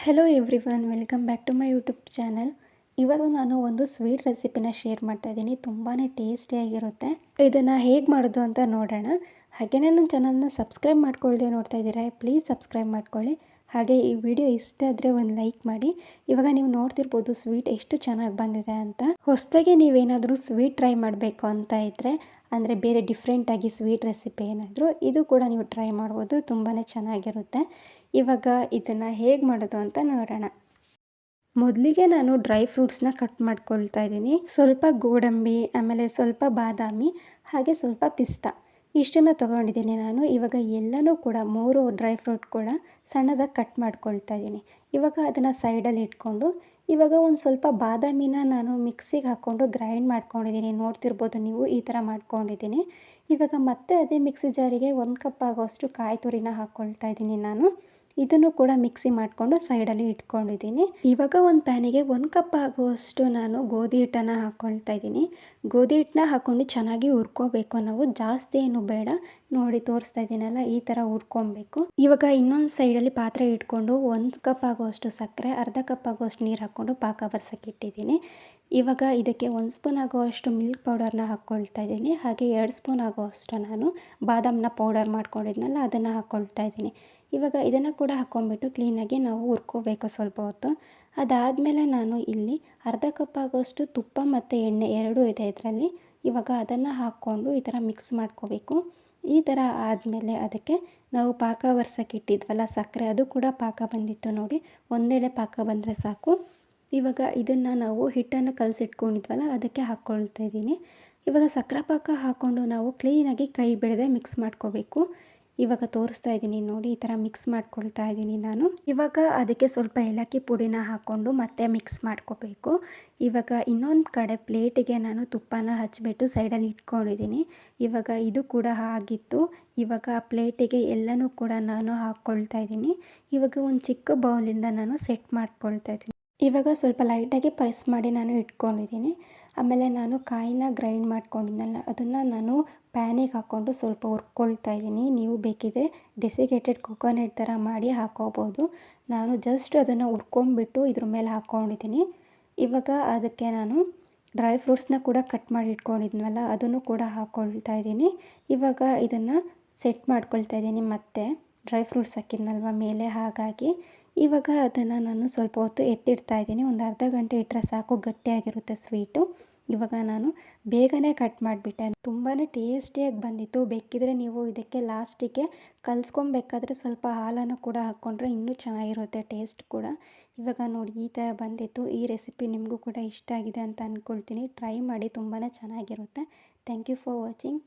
Hello everyone, welcome back to my YouTube channel. ಇವತ್ತು ನಾನು ಒಂದು ಸ್ವೀಟ್ ರೆಸಿಪಿನ ಶೇರ್ ಮಾಡ್ತಾ ಇದ್ದೀನಿ. ತುಂಬಾ ಟೇಸ್ಟಿಯಾಗಿರುತ್ತೆ. ಇದನ್ನು ಹೇಗೆ ಮಾಡೋದು ಅಂತ ನೋಡೋಣ. ಹಾಗೆಯೇ ನನ್ನ ಚಾನಲ್ನ ಸಬ್ಸ್ಕ್ರೈಬ್ ಮಾಡ್ಕೊಳ್ಳದೆ ನೋಡ್ತಾ ಇದ್ದೀರಾ, ಪ್ಲೀಸ್ ಸಬ್ಸ್ಕ್ರೈಬ್ ಮಾಡ್ಕೊಳ್ಳಿ. ಹಾಗೆ ಈ ವಿಡಿಯೋ ಇಷ್ಟ ಆದರೆ ಒಂದು ಲೈಕ್ ಮಾಡಿ. ಇವಾಗ ನೀವು ನೋಡ್ತಿರ್ಬೋದು ಸ್ವೀಟ್ ಎಷ್ಟು ಚೆನ್ನಾಗಿ ಬಂದಿದೆ ಅಂತ. ಹೊಸದಾಗಿ ನೀವೇನಾದರೂ ಸ್ವೀಟ್ ಟ್ರೈ ಮಾಡಬೇಕು ಅಂತ ಇದ್ದರೆ, ಅಂದರೆ ಬೇರೆ ಡಿಫ್ರೆಂಟಾಗಿ ಸ್ವೀಟ್ ರೆಸಿಪಿ ಏನಾದರೂ, ಇದು ಕೂಡ ನೀವು ಟ್ರೈ ಮಾಡ್ಬೋದು. ತುಂಬಾ ಚೆನ್ನಾಗಿರುತ್ತೆ. ಇವಾಗ ಇದನ್ನು ಹೇಗೆ ಮಾಡೋದು ಅಂತ ನೋಡೋಣ. ಮೊದಲಿಗೆ ನಾನು ಡ್ರೈ ಫ್ರೂಟ್ಸ್ನ ಕಟ್ ಮಾಡ್ಕೊಳ್ತಾ ಇದ್ದೀನಿ. ಸ್ವಲ್ಪ ಗೋಡಂಬಿ, ಆಮೇಲೆ ಸ್ವಲ್ಪ ಬಾದಾಮಿ, ಹಾಗೆ ಸ್ವಲ್ಪ ಪಿಸ್ತಾ, ಇಷ್ಟನ್ನು ತೊಗೊಂಡಿದ್ದೀನಿ ನಾನು. ಇವಾಗ ಎಲ್ಲನೂ ಕೂಡ 3 ಡ್ರೈ ಫ್ರೂಟ್ ಕೂಡ ಸಣ್ಣದಾಗಿ ಕಟ್ ಮಾಡ್ಕೊಳ್ತಾ ಇದ್ದೀನಿ. ಇವಾಗ ಅದನ್ನು ಸೈಡಲ್ಲಿ ಇಟ್ಕೊಂಡು, ಇವಾಗ ಒಂದು ಸ್ವಲ್ಪ ಬಾದಾಮಿನ ನಾನು ಮಿಕ್ಸಿಗೆ ಹಾಕ್ಕೊಂಡು ಗ್ರೈಂಡ್ ಮಾಡ್ಕೊಂಡಿದ್ದೀನಿ. ನೋಡ್ತಿರ್ಬೋದು ನೀವು, ಈ ಥರ ಮಾಡ್ಕೊಂಡಿದ್ದೀನಿ. ಇವಾಗ ಮತ್ತೆ ಅದೇ ಮಿಕ್ಸಿ ಜಾರಿಗೆ 1 ಕಪ್ ಆಗೋಷ್ಟು ಕಾಯಿ ತುರಿನ ಹಾಕ್ಕೊಳ್ತಾ ಇದ್ದೀನಿ ನಾನು. ಇದನ್ನು ಕೂಡ ಮಿಕ್ಸಿ ಮಾಡಿಕೊಂಡು ಸೈಡಲ್ಲಿ ಇಟ್ಕೊಂಡಿದ್ದೀನಿ. ಇವಾಗ ಒಂದು ಪ್ಯಾನಿಗೆ 1 ಕಪ್ ಆಗುವಷ್ಟು ನಾನು ಗೋಧಿ ಹಿಟ್ಟನ್ನು ಹಾಕ್ಕೊಳ್ತಾ ಇದ್ದೀನಿ. ಗೋಧಿ ಹಿಟ್ಟನ್ನ ಹಾಕ್ಕೊಂಡು ಚೆನ್ನಾಗಿ ಹುರ್ಕೋಬೇಕು ನಾವು, ಜಾಸ್ತಿ ಏನು ಬೇಡ. ನೋಡಿ ತೋರಿಸ್ತಾ ಇದ್ದೀನಲ್ಲ, ಈ ಥರ ಹುರ್ಕೊಬೇಕು. ಇವಾಗ ಇನ್ನೊಂದು ಸೈಡಲ್ಲಿ ಪಾತ್ರೆ ಇಟ್ಕೊಂಡು 1 ಕಪ್ ಆಗುವಷ್ಟು ಸಕ್ಕರೆ, ಅರ್ಧ ಕಪ್ ಆಗುವಷ್ಟು ನೀರು ಹಾಕ್ಕೊಂಡು ಪಾಕ ಬರ್ಸೋಕ್ಕೆ ಇಟ್ಟಿದ್ದೀನಿ. ಇವಾಗ ಇದಕ್ಕೆ 1 ಸ್ಪೂನ್ ಆಗುವಷ್ಟು ಮಿಲ್ಕ್ ಪೌಡರ್ನ ಹಾಕ್ಕೊಳ್ತಾ ಇದ್ದೀನಿ. ಹಾಗೆ 2 ಸ್ಪೂನ್ ಆಗುವಷ್ಟು ನಾನು ಬಾದಾಮನ್ನ ಪೌಡರ್ ಮಾಡ್ಕೊಂಡಿದ್ನಲ್ಲ, ಅದನ್ನು ಹಾಕ್ಕೊಳ್ತಾ ಇದ್ದೀನಿ. ಇವಾಗ ಇದನ್ನು ಕೂಡ ಹಾಕ್ಕೊಂಬಿಟ್ಟು ಕ್ಲೀನಾಗಿ ನಾವು ಹುರ್ಕೋಬೇಕು ಸ್ವಲ್ಪ ಹೊತ್ತು. ಅದಾದಮೇಲೆ ನಾನು ಇಲ್ಲಿ ಅರ್ಧ ಕಪ್ ಆಗೋಷ್ಟು ತುಪ್ಪ ಮತ್ತು ಎಣ್ಣೆ ಎರಡೂ ಇದೆ ಇದರಲ್ಲಿ. ಇವಾಗ ಅದನ್ನು ಹಾಕ್ಕೊಂಡು ಈ ಥರ ಮಿಕ್ಸ್ ಮಾಡ್ಕೋಬೇಕು. ಈ ಥರ ಆದಮೇಲೆ ಅದಕ್ಕೆ ನಾವು ಪಾಕ ಬರ್ಸೋಕ್ಕೆ ಇಟ್ಟಿದ್ವಲ್ಲ ಸಕ್ಕರೆ, ಅದು ಕೂಡ ಪಾಕ ಬಂದಿತ್ತು ನೋಡಿ. ಒಂದೆಡೆ ಪಾಕ ಬಂದರೆ ಸಾಕು. ಇವಾಗ ಇದನ್ನು ನಾವು ಹಿಟ್ಟನ್ನು ಕಲಸಿಟ್ಕೊಂಡಿದ್ವಲ್ಲ, ಅದಕ್ಕೆ ಹಾಕ್ಕೊಳ್ತಾ ಇದ್ದೀನಿ. ಇವಾಗ ಸಕ್ಕರೆ ಪಾಕ ಹಾಕ್ಕೊಂಡು ನಾವು ಕ್ಲೀನಾಗಿ ಕೈ ಬಿಡದೆ ಮಿಕ್ಸ್ ಮಾಡ್ಕೋಬೇಕು. ಇವಾಗ ತೋರಿಸ್ತಾ ಇದ್ದೀನಿ ನೋಡಿ, ಈ ಥರ ಮಿಕ್ಸ್ ಮಾಡ್ಕೊಳ್ತಾ ಇದ್ದೀನಿ ನಾನು. ಇವಾಗ ಅದಕ್ಕೆ ಸ್ವಲ್ಪ ಏಲಕ್ಕಿ ಪುಡಿನ ಹಾಕ್ಕೊಂಡು ಮತ್ತೆ ಮಿಕ್ಸ್ ಮಾಡ್ಕೋಬೇಕು. ಇವಾಗ ಇನ್ನೊಂದು ಕಡೆ ಪ್ಲೇಟಿಗೆ ನಾನು ತುಪ್ಪನ ಹಚ್ಚಿಬಿಟ್ಟು ಸೈಡಲ್ಲಿ ಇಟ್ಕೊಂಡಿದ್ದೀನಿ. ಇವಾಗ ಇದು ಕೂಡ ಆಗಿತ್ತು. ಇವಾಗ ಆ ಪ್ಲೇಟಿಗೆ ಎಲ್ಲನೂ ಕೂಡ ನಾನು ಹಾಕ್ಕೊಳ್ತಾ ಇದ್ದೀನಿ. ಇವಾಗ ಒಂದು ಚಿಕ್ಕ ಬೌಲಿಂದ ನಾನು ಸೆಟ್ ಮಾಡ್ಕೊಳ್ತಾ ಇದ್ದೀನಿ. ಇವಾಗ ಸ್ವಲ್ಪ ಲೈಟಾಗಿ ಪ್ರೆಸ್ ಮಾಡಿ ನಾನು ಇಟ್ಕೊಂಡಿದ್ದೀನಿ. ಆಮೇಲೆ ನಾನು ಕಾಯಿನ ಗ್ರೈಂಡ್ ಮಾಡ್ಕೊಂಡಿದ್ನಲ್ಲ, ಅದನ್ನು ನಾನು ಪ್ಯಾನಿಗೆ ಹಾಕ್ಕೊಂಡು ಸ್ವಲ್ಪ ಹುರ್ಕೊಳ್ತಾ ಇದ್ದೀನಿ. ನೀವು ಬೇಕಿದ್ದರೆ ಡೆಸಿಕೇಟೆಡ್ ಕೊಕೊನೆಟ್ ಥರ ಮಾಡಿ ಹಾಕ್ಕೋಬೋದು. ನಾನು ಜಸ್ಟ್ ಅದನ್ನು ಹುರ್ಕೊಂಬಿಟ್ಟು ಇದ್ರ ಮೇಲೆ ಹಾಕ್ಕೊಂಡಿದ್ದೀನಿ. ಇವಾಗ ಅದಕ್ಕೆ ನಾನು ಡ್ರೈ ಫ್ರೂಟ್ಸ್ನ ಕೂಡ ಕಟ್ ಮಾಡಿ ಇಟ್ಕೊಂಡಿದ್ನಲ್ಲ, ಅದನ್ನು ಕೂಡ ಹಾಕ್ಕೊಳ್ತಾ ಇದ್ದೀನಿ. ಇವಾಗ ಇದನ್ನು ಸೆಟ್ ಮಾಡ್ಕೊಳ್ತಾ ಇದ್ದೀನಿ. ಮತ್ತೆ ಡ್ರೈ ಫ್ರೂಟ್ಸ್ ಹಾಕಿದ್ನಲ್ವ ಮೇಲೆ, ಹಾಗಾಗಿ ಇವಾಗ ಅದನ್ನು ನಾನು ಸ್ವಲ್ಪ ಹೊತ್ತು ಎತ್ತಿಡ್ತಾ ಇದ್ದೀನಿ. ಒಂದು ಅರ್ಧ ಗಂಟೆ ಇಟ್ಟರೆ ಸಾಕು, ಗಟ್ಟಿಯಾಗಿರುತ್ತೆ ಸ್ವೀಟು. ಇವಾಗ ನಾನು ಬೇಗನೆ ಕಟ್ ಮಾಡಿಬಿಟ್ಟೆ. ತುಂಬಾ ಟೇಸ್ಟಿಯಾಗಿ ಬಂದಿತ್ತು. ಬೇಕಿದ್ರೆ ನೀವು ಇದಕ್ಕೆ ಲಾಸ್ಟಿಗೆ ಕಲಿಸ್ಕೊಬೇಕಾದ್ರೆ ಸ್ವಲ್ಪ ಹಾಲನ್ನು ಕೂಡ ಹಾಕ್ಕೊಂಡ್ರೆ ಇನ್ನೂ ಚೆನ್ನಾಗಿರುತ್ತೆ ಟೇಸ್ಟ್ ಕೂಡ. ಇವಾಗ ನೋಡಿ ಈ ಥರ ಬಂದಿತ್ತು. ಈ ರೆಸಿಪಿ ನಿಮಗೂ ಕೂಡ ಇಷ್ಟ ಆಗಿದೆ ಅಂತ ಅಂದ್ಕೊಳ್ತೀನಿ. ಟ್ರೈ ಮಾಡಿ, ತುಂಬಾ ಚೆನ್ನಾಗಿರುತ್ತೆ. Thank you for watching.